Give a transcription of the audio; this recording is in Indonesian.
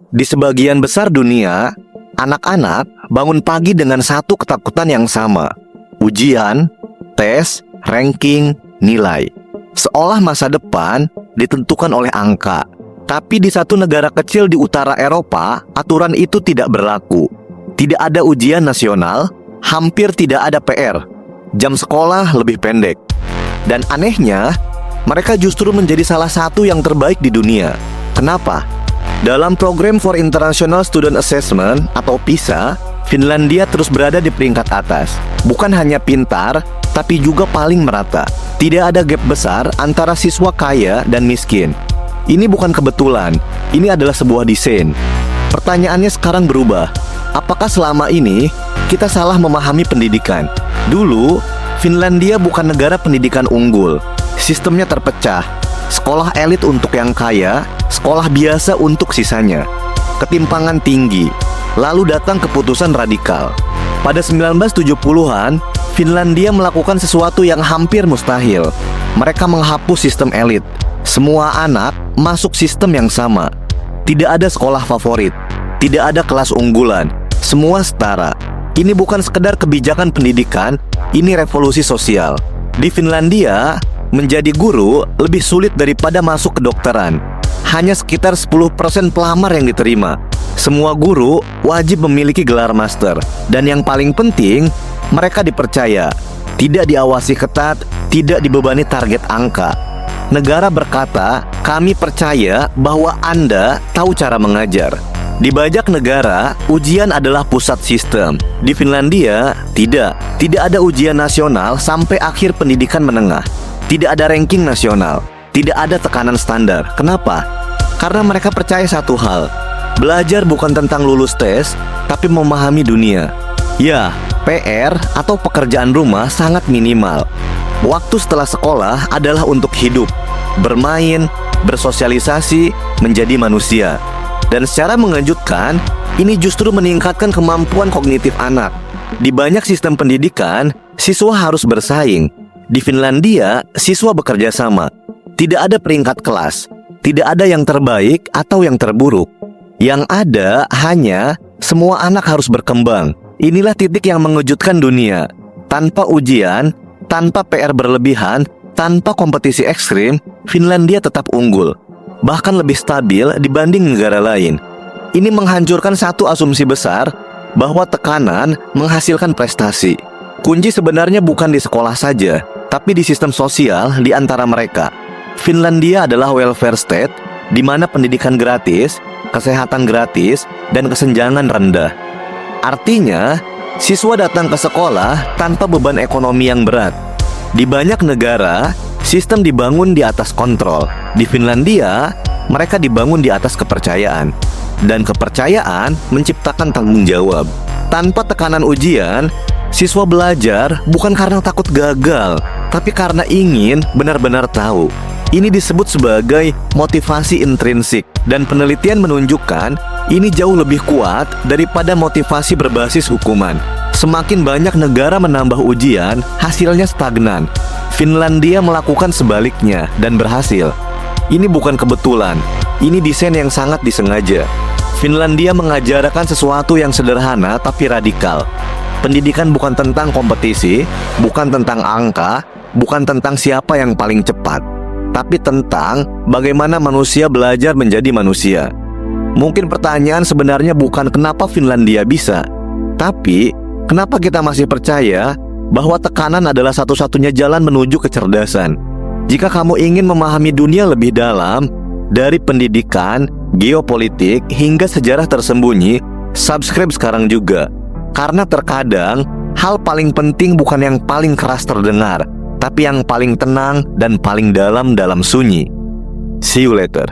Di sebagian besar dunia, anak-anak bangun pagi dengan satu ketakutan yang sama: ujian, tes, ranking, nilai. Seolah masa depan ditentukan oleh angka. Tapi di satu negara kecil di utara Eropa, aturan itu tidak berlaku. Tidak ada ujian nasional, hampir tidak ada PR. Jam sekolah lebih pendek. Dan anehnya, mereka justru menjadi salah satu yang terbaik di dunia. Kenapa? Dalam program for International Student Assessment atau PISA, Finlandia terus berada di peringkat atas. Bukan hanya pintar, tapi juga paling merata. Tidak ada gap besar antara siswa kaya dan miskin. Ini bukan kebetulan, ini adalah sebuah desain. Pertanyaannya sekarang berubah. Apakah selama ini kita salah memahami pendidikan? Dulu, Finlandia bukan negara pendidikan unggul. Sistemnya terpecah. Sekolah elit untuk yang kaya, sekolah biasa untuk sisanya. Ketimpangan tinggi. Lalu datang keputusan radikal. Pada 1970-an, Finlandia melakukan sesuatu yang hampir mustahil. Mereka menghapus sistem elit. Semua anak masuk sistem yang sama. Tidak ada sekolah favorit. Tidak ada kelas unggulan. Semua setara. Ini bukan sekedar kebijakan pendidikan, ini revolusi sosial. Di Finlandia, menjadi guru lebih sulit daripada masuk kedokteran. Hanya sekitar 10% pelamar yang diterima. Semua guru wajib memiliki gelar master. Dan yang paling penting, mereka dipercaya. Tidak diawasi ketat, tidak dibebani target angka. Negara berkata, kami percaya bahwa Anda tahu cara mengajar. Di banyak negara, ujian adalah pusat sistem. Di Finlandia, tidak. Tidak ada ujian nasional sampai akhir pendidikan menengah. Tidak ada ranking nasional. Tidak ada tekanan standar. Kenapa? Karena mereka percaya satu hal. Belajar bukan tentang lulus tes, tapi memahami dunia. Ya, PR atau pekerjaan rumah sangat minimal. Waktu setelah sekolah adalah untuk hidup, bermain, bersosialisasi, menjadi manusia. Dan secara mengejutkan, ini justru meningkatkan kemampuan kognitif anak. Di banyak sistem pendidikan, siswa harus bersaing. Di Finlandia, siswa bekerja sama. Tidak ada peringkat kelas. Tidak ada yang terbaik atau yang terburuk. Yang ada hanya semua anak harus berkembang. Inilah titik yang mengejutkan dunia. Tanpa ujian, tanpa PR berlebihan, tanpa kompetisi ekstrim, Finlandia tetap unggul. Bahkan lebih stabil dibanding negara lain. Ini menghancurkan satu asumsi besar bahwa tekanan menghasilkan prestasi. Kunci sebenarnya bukan di sekolah saja, tapi di sistem sosial di antara mereka. Finlandia adalah welfare state, di mana pendidikan gratis, kesehatan gratis, dan kesenjangan rendah. Artinya, siswa datang ke sekolah tanpa beban ekonomi yang berat. Di banyak negara, sistem dibangun di atas kontrol. Di Finlandia, mereka dibangun di atas kepercayaan. Dan kepercayaan menciptakan tanggung jawab. Tanpa tekanan ujian, siswa belajar bukan karena takut gagal, tapi karena ingin benar-benar tahu. Ini disebut sebagai motivasi intrinsik. Dan penelitian menunjukkan ini jauh lebih kuat daripada motivasi berbasis hukuman. Semakin banyak negara menambah ujian, hasilnya stagnan. Finlandia melakukan sebaliknya dan berhasil. Ini bukan kebetulan, ini desain yang sangat disengaja. Finlandia mengajarkan sesuatu yang sederhana tapi radikal. Pendidikan bukan tentang kompetisi, bukan tentang angka, bukan tentang siapa yang paling cepat, tapi tentang bagaimana manusia belajar menjadi manusia. Mungkin pertanyaan sebenarnya bukan kenapa Finlandia bisa, tapi kenapa kita masih percaya bahwa tekanan adalah satu-satunya jalan menuju kecerdasan. Jika kamu ingin memahami dunia lebih dalam, dari pendidikan, geopolitik, hingga sejarah tersembunyi, subscribe sekarang juga. Karena terkadang, hal paling penting bukan yang paling keras terdengar, tapi yang paling tenang dan paling dalam sunyi. See you later.